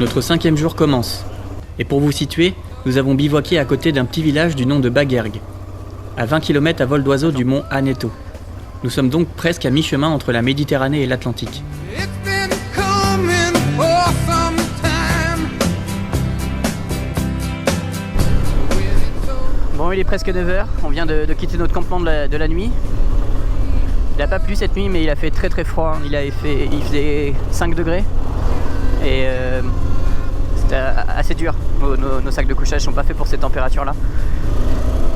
Notre 5e jour commence. Et pour vous situer, nous avons bivouaqué à côté d'un petit village du nom de Baguergue, à 20 km à vol d'oiseau du mont Aneto. Nous sommes donc presque à mi-chemin entre la Méditerranée et l'Atlantique. Bon, il est presque 9h, on vient de quitter notre campement de la nuit. Il n'a pas plu cette nuit, mais il a fait très très froid. Il faisait 5 degrés et c'était assez dur. Nos sacs de couchage ne sont pas faits pour ces températures-là.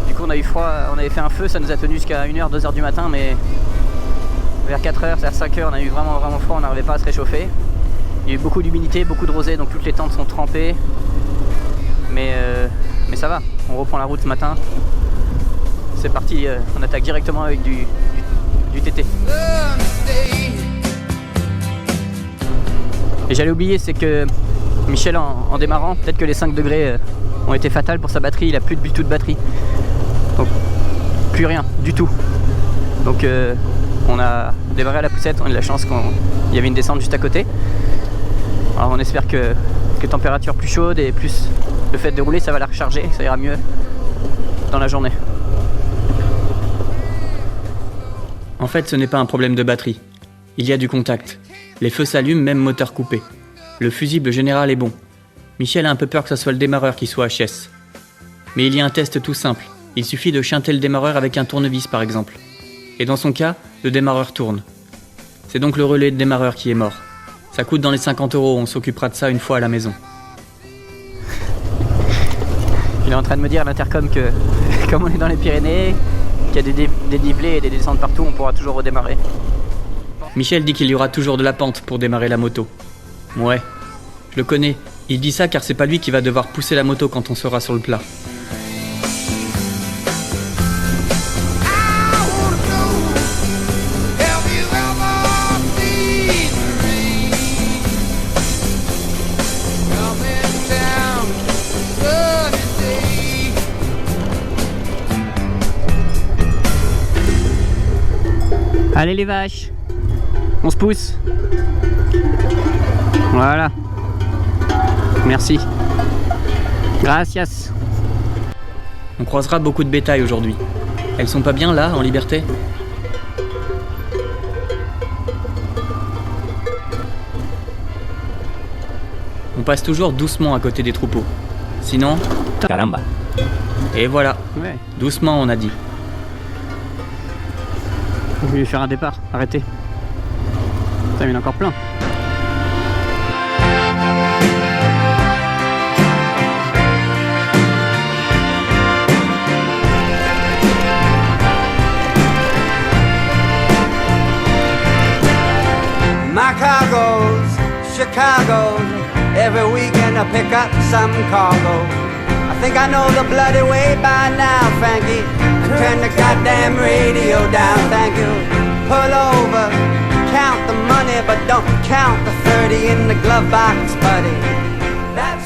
Du coup, on a eu froid, on avait fait un feu, ça nous a tenu jusqu'à 1h, 2h du matin, mais vers 4h, vers 5h, on a eu vraiment froid, on n'arrivait pas à se réchauffer. Il y a eu beaucoup d'humidité, beaucoup de rosée, donc toutes les tentes sont trempées. Mais ça va, on reprend la route ce matin. C'est parti, on attaque directement avec du TT. Et j'allais oublier, c'est que Michel, en démarrant, peut-être que les 5 degrés ont été fatals pour sa batterie, il a plus du tout de batterie. Donc, plus rien, du tout. Donc on a démarré à la poussette, on a eu la chance qu'il y avait une descente juste à côté. Alors on espère que température plus chaude et plus le fait de rouler, ça va la recharger, ça ira mieux dans la journée. En fait, ce n'est pas un problème de batterie. Il y a du contact. Les feux s'allument, même moteur coupé. Le fusible général est bon. Michel a un peu peur que ce soit le démarreur qui soit HS. Mais il y a un test tout simple. Il suffit de chanter le démarreur avec un tournevis par exemple. Et dans son cas, le démarreur tourne. C'est donc le relais de démarreur qui est mort. Ça coûte dans les 50 €, on s'occupera de ça une fois à la maison. Il est en train de me dire à l'intercom que comme on est dans les Pyrénées, qu'il y a des dénivelés et des descentes partout, on pourra toujours redémarrer. Michel dit qu'il y aura toujours de la pente pour démarrer la moto. Ouais, je le connais. Il dit ça car c'est pas lui qui va devoir pousser la moto quand on sera sur le plat. Allez les vaches, on se pousse. Voilà. Merci. Gracias. On croisera beaucoup de bétail aujourd'hui. Elles sont pas bien là, en liberté? On passe toujours doucement à côté des troupeaux. Sinon... Caramba. Et voilà. Ouais. Doucement, on a dit. Vous voulez faire un départ? Arrêtez. Ça, il y en a encore plein. My cargoes, Chicago's, every weekend I pick up some cargo. I think I know the bloody way by now, Frankie. And turn the goddamn radio down, thank you. Pull over, count the money, but don't count the 30 in the glove box, buddy.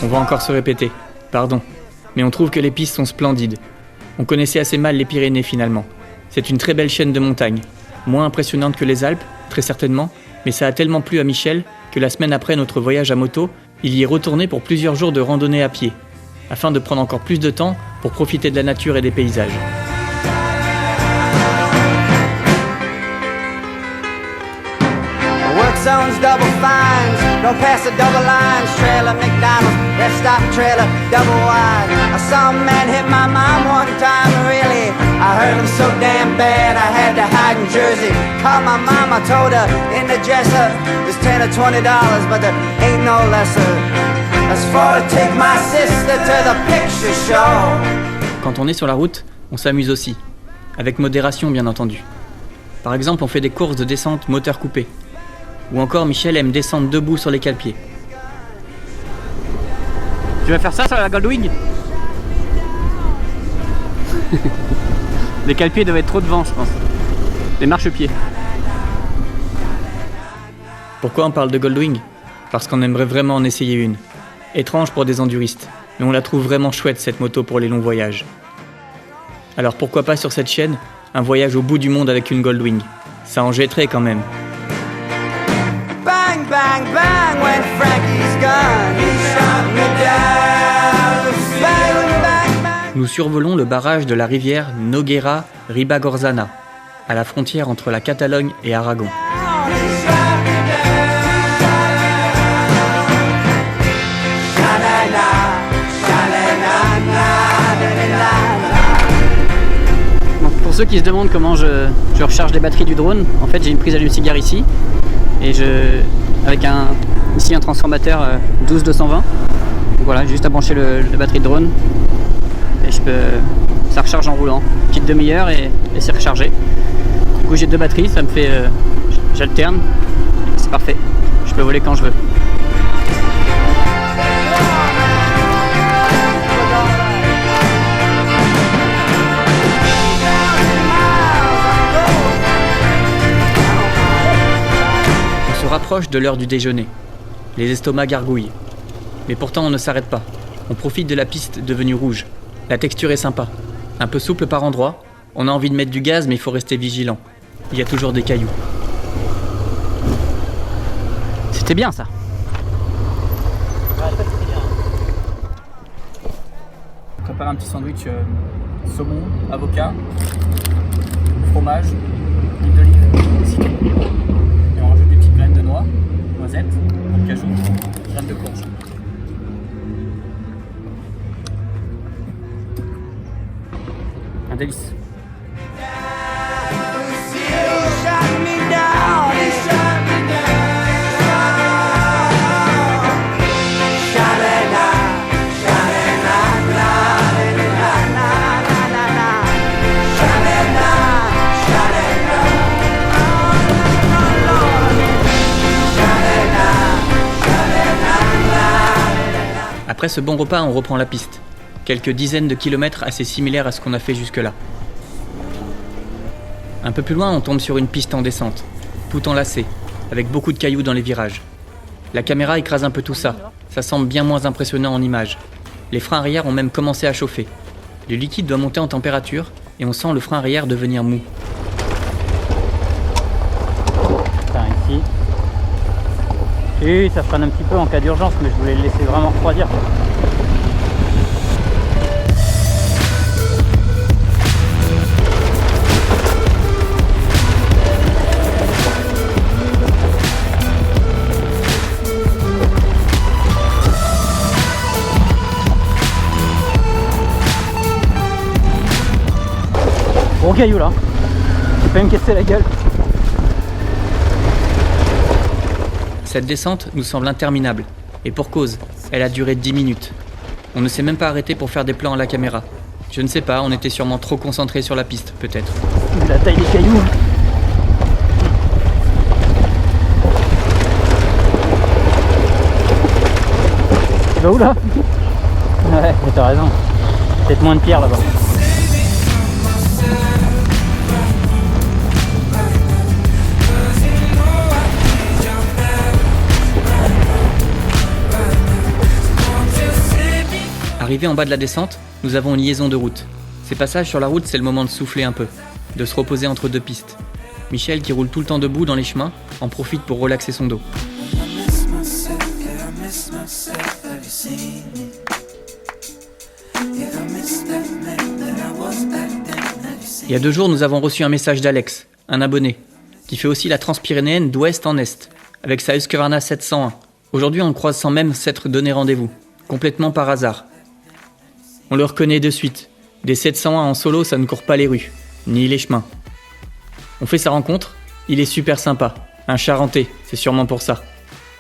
On va encore se répéter, pardon. Mais on trouve que les pistes sont splendides. On connaissait assez mal les Pyrénées finalement. C'est une très belle chaîne de montagnes. Moins impressionnante que les Alpes, très certainement, mais ça a tellement plu à Michel que la semaine après notre voyage à moto, il y est retourné pour plusieurs jours de randonnée à pied, afin de prendre encore plus de temps pour profiter de la nature et des paysages. Zones, double fines, don't pass the double lines, trailer, McDonald's, rest stop trailer, double wide. I saw a man hit my mom one time, really, I hurt him so damn bad, I had to hide in Jersey. Called my mom, I told her, in the dresser, there's $10 or $20, but there ain't no lesser. As far to take my sister to the picture show. Quand on est sur la route, on s'amuse aussi, avec modération bien entendu. Par exemple, on fait des courses de descente moteur coupé. Ou encore, Michel aime descendre debout sur les cale-pieds. Tu vas faire ça sur la Goldwing? Les cale-pieds doivent être trop devant, je pense. Les marchepieds. Pourquoi on parle de Goldwing? Parce qu'on aimerait vraiment en essayer une. Étrange pour des enduristes, mais on la trouve vraiment chouette cette moto pour les longs voyages. Alors pourquoi pas sur cette chaîne, un voyage au bout du monde avec une Goldwing? Ça en jetterait quand même. Bang, bang, when Frankie's gone, he's Nous survolons le barrage de la rivière Noguera-Ribagorzana, à la frontière entre la Catalogne et Aragon. Pour ceux qui se demandent comment je recharge les batteries du drone, en fait j'ai une prise allume-cigare ici et avec ici un transformateur 12-220. Donc voilà, juste à brancher la batterie de drone et ça recharge en roulant. Une petite demi-heure et c'est rechargé. Du coup j'ai 2 batteries, ça me fait j'alterne, c'est parfait. Je peux voler quand je veux. On se rapproche de l'heure du déjeuner. Les estomacs gargouillent. Mais pourtant on ne s'arrête pas. On profite de la piste devenue rouge. La texture est sympa. Un peu souple par endroits. On a envie de mettre du gaz mais il faut rester vigilant. Il y a toujours des cailloux. C'était bien ça. On prépare un petit sandwich saumon, avocat, fromage, huile d'olive, citron. Et on rajoute des petites graines de noix, noisettes, de cajou, graines de courge. Un délice. Après ce bon repas, on reprend la piste. Quelques dizaines de kilomètres assez similaires à ce qu'on a fait jusque-là. Un peu plus loin, on tombe sur une piste en descente, tout enlacée, avec beaucoup de cailloux dans les virages. La caméra écrase un peu tout ça, ça semble bien moins impressionnant en images. Les freins arrière ont même commencé à chauffer. Le liquide doit monter en température et on sent le frein arrière devenir mou. Par ici. Et ça freine un petit peu en cas d'urgence, mais je voulais le laisser vraiment refroidir. Gros caillou là, je vais me casser la gueule. Cette descente nous semble interminable, et pour cause, elle a duré 10 minutes. On ne s'est même pas arrêté pour faire des plans à la caméra. Je ne sais pas, on était sûrement trop concentrés sur la piste, peut-être. La taille des cailloux. Tu vas où là? Ouais, t'as raison. Peut-être moins de pierres là-bas. Arrivé en bas de la descente, nous avons une liaison de route. Ces passages sur la route, c'est le moment de souffler un peu, de se reposer entre 2 pistes. Michel, qui roule tout le temps debout dans les chemins, en profite pour relaxer son dos. Il y a 2 jours, nous avons reçu un message d'Alex, un abonné, qui fait aussi la transpyrénéenne d'ouest en est, avec sa Husqvarna 701. Aujourd'hui, on le croise sans même s'être donné rendez-vous, complètement par hasard. On le reconnaît de suite. Des 701 en solo, ça ne court pas les rues, ni les chemins. On fait sa rencontre, il est super sympa. Un Charentais, c'est sûrement pour ça.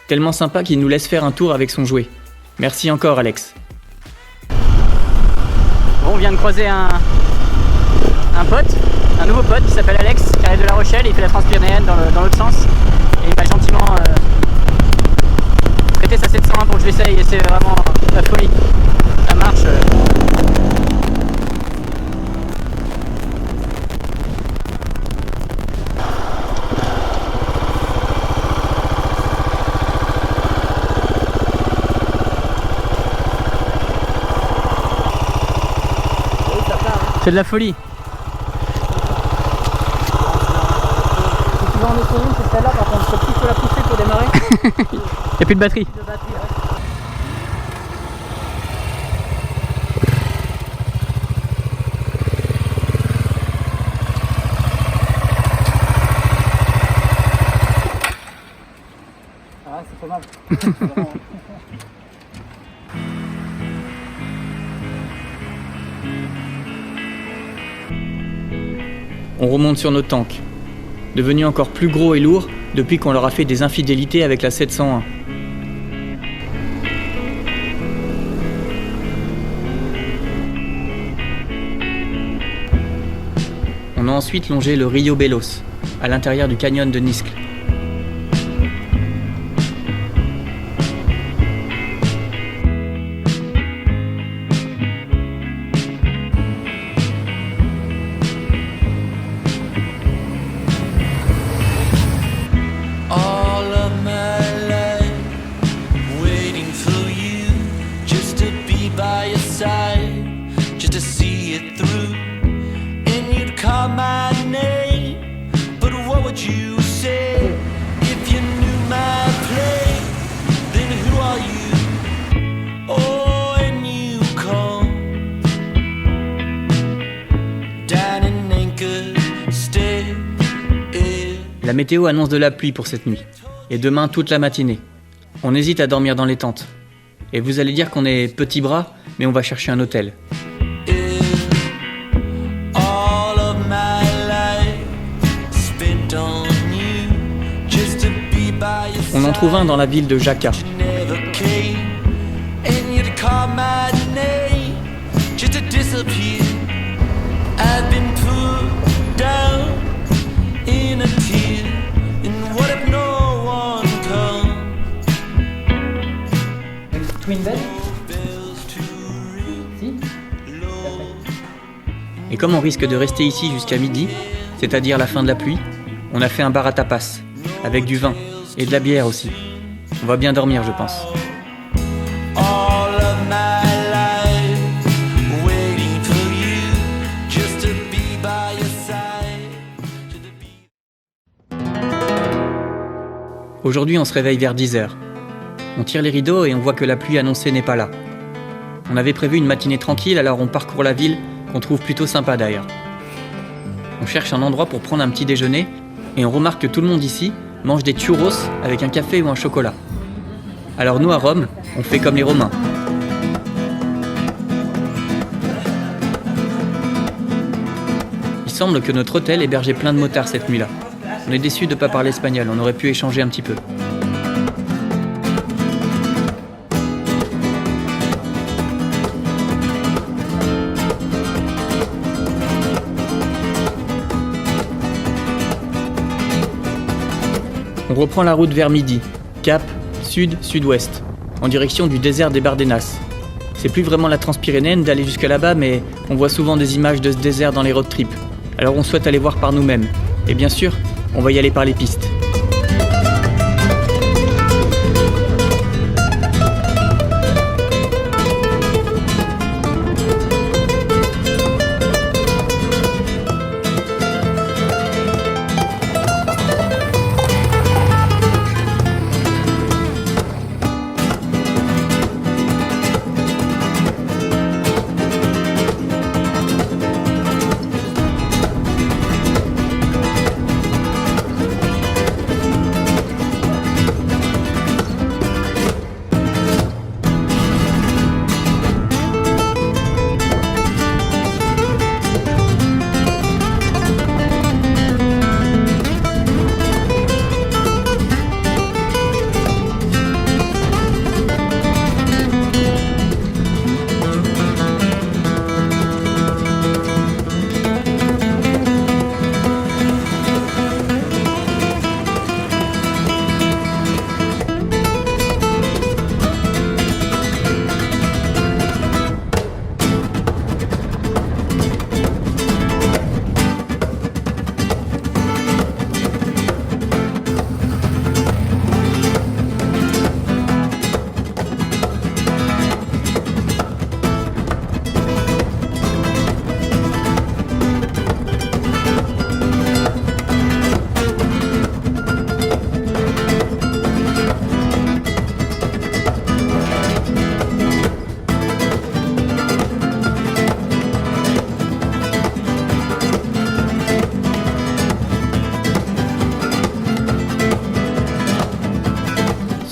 Tellement sympa qu'il nous laisse faire un tour avec son jouet. Merci encore, Alex. Bon, on vient de croiser un pote, un nouveau pote qui s'appelle Alex, qui arrive de La Rochelle, il fait la transpyrénéenne dans l'autre sens. Et il m'a gentiment prêté sa 701 pour que je l'essaye et c'est vraiment la folie. Ça marche. C'est de la folie. Si tu veux en essayer une, c'est celle-là, par contre, il faut la pousser pour démarrer. Il n'y a plus de batterie. On remonte sur nos tanks, devenus encore plus gros et lourds depuis qu'on leur a fait des infidélités avec la 701. On a ensuite longé le Rio Belos, à l'intérieur du canyon de Niscle. La météo annonce de la pluie pour cette nuit, et demain toute la matinée. On hésite à dormir dans les tentes. Et vous allez dire qu'on est petits bras, mais on va chercher un hôtel. On en trouve un dans la ville de Jaca. Twin bed? Si? Et comme on risque de rester ici jusqu'à midi, c'est-à-dire la fin de la pluie, on a fait un bar à tapas, avec du vin et de la bière aussi. On va bien dormir, je pense. Aujourd'hui, on se réveille vers 10h. On tire les rideaux et on voit que la pluie annoncée n'est pas là. On avait prévu une matinée tranquille, alors on parcourt la ville, qu'on trouve plutôt sympa d'ailleurs. On cherche un endroit pour prendre un petit déjeuner, et on remarque que tout le monde ici mange des churros avec un café ou un chocolat. Alors nous, à Rome, on fait comme les Romains. Il semble que notre hôtel hébergeait plein de motards cette nuit-là. On est déçus de ne pas parler espagnol, on aurait pu échanger un petit peu. On reprend la route vers midi, cap sud-sud-ouest, en direction du désert des Bardenas. C'est plus vraiment la Transpyrénéenne d'aller jusqu'à là-bas, mais on voit souvent des images de ce désert dans les road trips. Alors on souhaite aller voir par nous-mêmes. Et bien sûr, on va y aller par les pistes.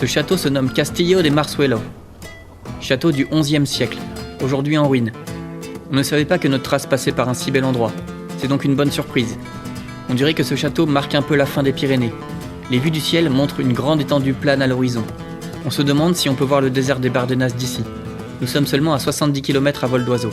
Ce château se nomme Castillo de Marzuelo. Château du XIe siècle, aujourd'hui en ruine. On ne savait pas que notre trace passait par un si bel endroit. C'est donc une bonne surprise. On dirait que ce château marque un peu la fin des Pyrénées. Les vues du ciel montrent une grande étendue plane à l'horizon. On se demande si on peut voir le désert des Bardenas d'ici. Nous sommes seulement à 70 km à vol d'oiseau.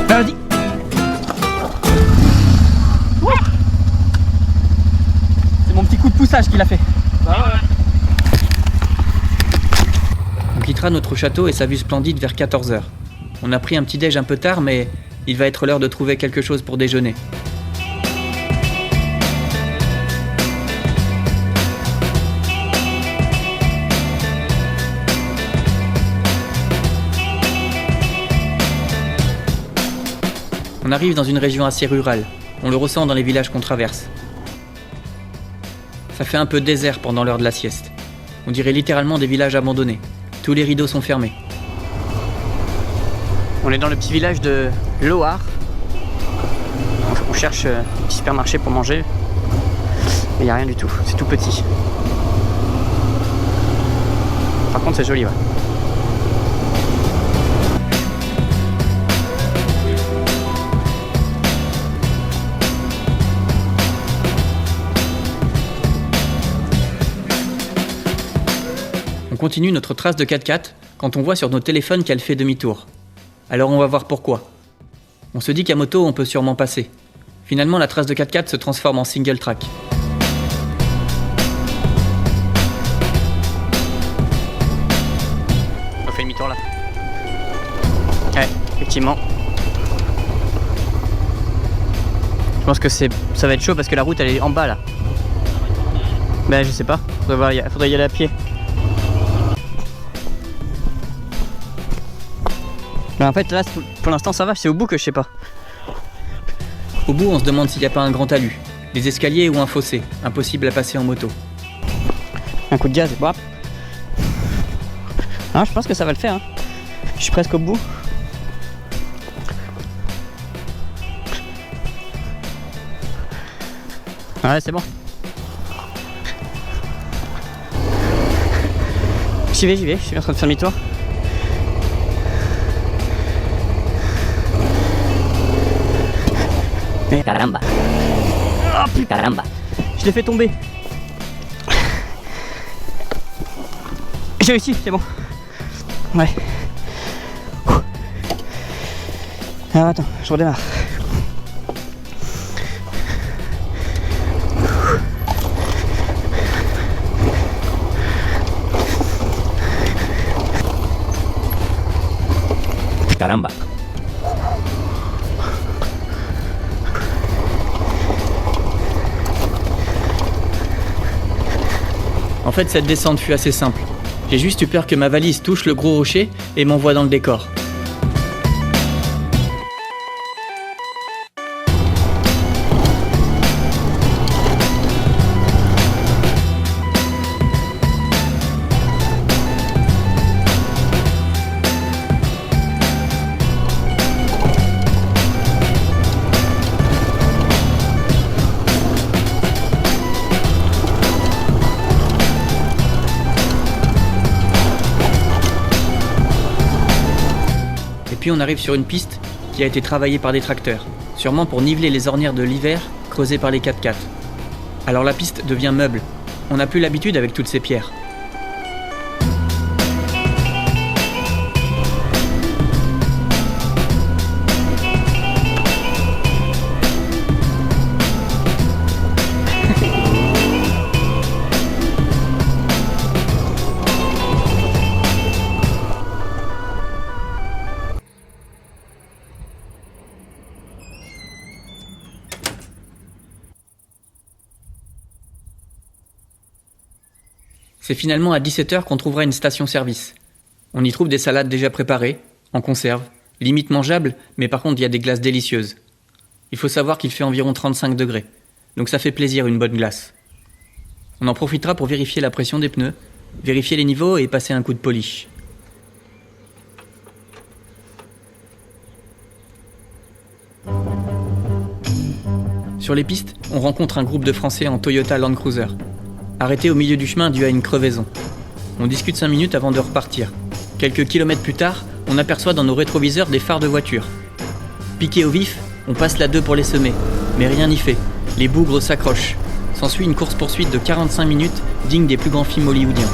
Vas-y. C'est mon petit coup de poussage qu'il a fait. On quittera notre château et sa vue splendide vers 14h. On a pris un petit déj un peu tard, mais il va être l'heure de trouver quelque chose pour déjeuner. On arrive dans une région assez rurale. On le ressent dans les villages qu'on traverse. Ça fait un peu désert pendant l'heure de la sieste. On dirait littéralement des villages abandonnés. Tous les rideaux sont fermés. On est dans le petit village de Loar. On cherche un petit supermarché pour manger. Mais il n'y a rien du tout, c'est tout petit. Par contre c'est joli, ouais. On continue notre trace de 4x4 quand on voit sur nos téléphones qu'elle fait demi-tour. Alors on va voir pourquoi. On se dit qu'à moto on peut sûrement passer. Finalement la trace de 4x4 se transforme en single track. On fait demi-tour là. Ouais, effectivement. Je pense que ça va être chaud parce que la route elle est en bas là. Ben je sais pas, faudrait y aller à pied. Mais en fait là pour l'instant ça va, c'est au bout que je sais pas. Au bout on se demande s'il n'y a pas un grand talus, des escaliers ou un fossé, impossible à passer en moto. Un coup de gaz et boap. Ah, je pense que ça va le faire, hein. Je suis presque au bout. Ouais, c'est bon. J'y vais, je suis en train de faire demi-tour. Mais caramba. Oh putain, caramba. Je l'ai fait tomber. J'ai réussi, c'est bon. Ouais. Alors attends, je redémarre. Caramba. En fait cette descente fut assez simple. J'ai juste eu peur que ma valise touche le gros rocher et m'envoie dans le décor. Puis on arrive sur une piste qui a été travaillée par des tracteurs, sûrement pour niveler les ornières de l'hiver creusées par les 4x4. Alors la piste devient meuble. On n'a plus l'habitude avec toutes ces pierres. C'est finalement à 17h qu'on trouvera une station-service. On y trouve des salades déjà préparées, en conserve, limite mangeables, mais par contre il y a des glaces délicieuses. Il faut savoir qu'il fait environ 35 degrés, donc ça fait plaisir une bonne glace. On en profitera pour vérifier la pression des pneus, vérifier les niveaux et passer un coup de polish. Sur les pistes, on rencontre un groupe de Français en Toyota Land Cruiser, arrêtés au milieu du chemin dû à une crevaison. On discute 5 minutes avant de repartir. Quelques kilomètres plus tard, on aperçoit dans nos rétroviseurs des phares de voiture. Piqué au vif, on passe la 2 pour les semer, mais rien n'y fait. Les bougres s'accrochent. S'ensuit une course-poursuite de 45 minutes, digne des plus grands films hollywoodiens.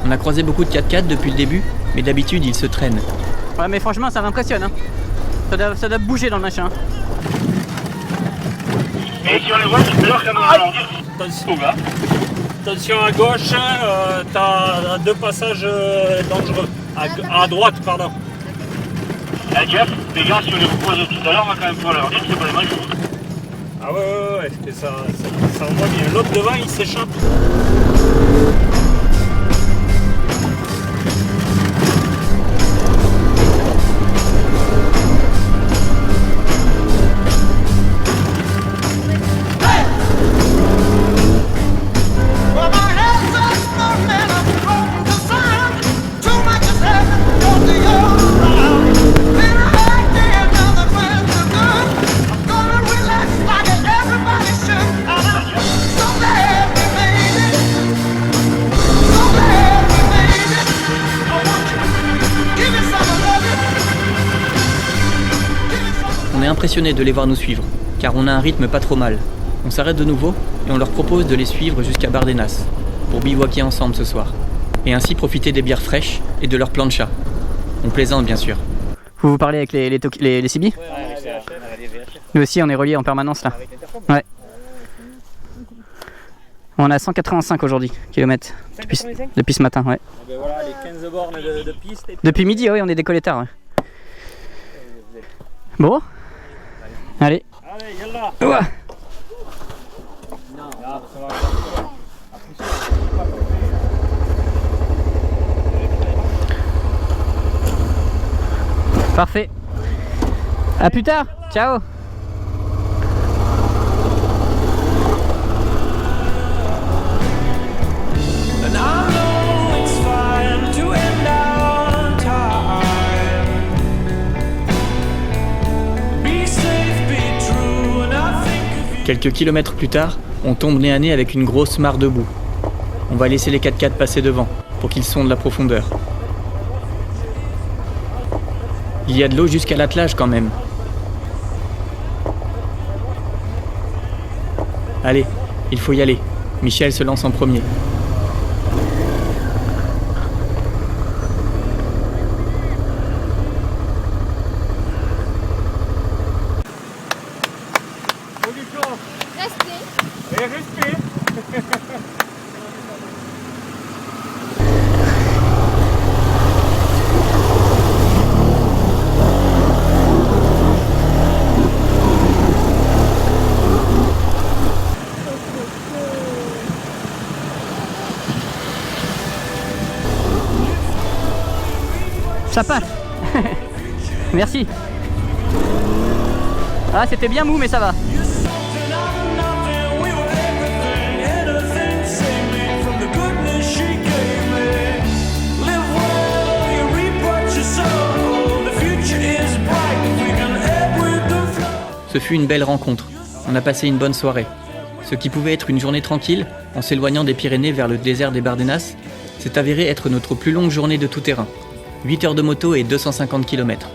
On a croisé beaucoup de 4x4 depuis le début, mais d'habitude ils se traînent. Ouais, mais franchement, ça m'impressionne. Hein. Ça doit bouger dans le machin. Et sur les voies, tout à l'heure, quand on ralentit, attention là. Attention à gauche, t'as 2 passages dangereux. À droite, pardon. Eh Jeff, les gars, sur les voies de tout à l'heure, on va quand même pouvoir leur dire que c'est pas les vrais jours. Ah ouais, ça envoie bien. L'autre devant, il s'échappe. On est impressionné de les voir nous suivre, car on a un rythme pas trop mal. On s'arrête de nouveau et on leur propose de les suivre jusqu'à Bardenas, pour bivouaquer ensemble ce soir, et ainsi profiter des bières fraîches et de leur plancha. On plaisante bien sûr. Vous parlez avec les CB? Nous aussi, on est reliés en permanence là. Ouais. On a 185 aujourd'hui, kilomètres, depuis ce matin, ouais. Voilà, les 15 bornes de piste. Depuis midi, oui, on est décollé tard. Ouais. Bon. Allez. Allez, yallah. Ouah. Parfait. À plus tard. Ciao. Quelques kilomètres plus tard, on tombe nez à nez avec une grosse mare de boue. On va laisser les 4x4 passer devant, pour qu'ils sondent la profondeur. Il y a de l'eau jusqu'à l'attelage quand même. Allez, il faut y aller. Michel se lance en premier. Et respire. Ça passe. Merci. Ah, c'était bien mou, mais ça va. Ce fut une belle rencontre. On a passé une bonne soirée. Ce qui pouvait être une journée tranquille, en s'éloignant des Pyrénées vers le désert des Bardenas, s'est avéré être notre plus longue journée de tout terrain. 8 heures de moto et 250 km.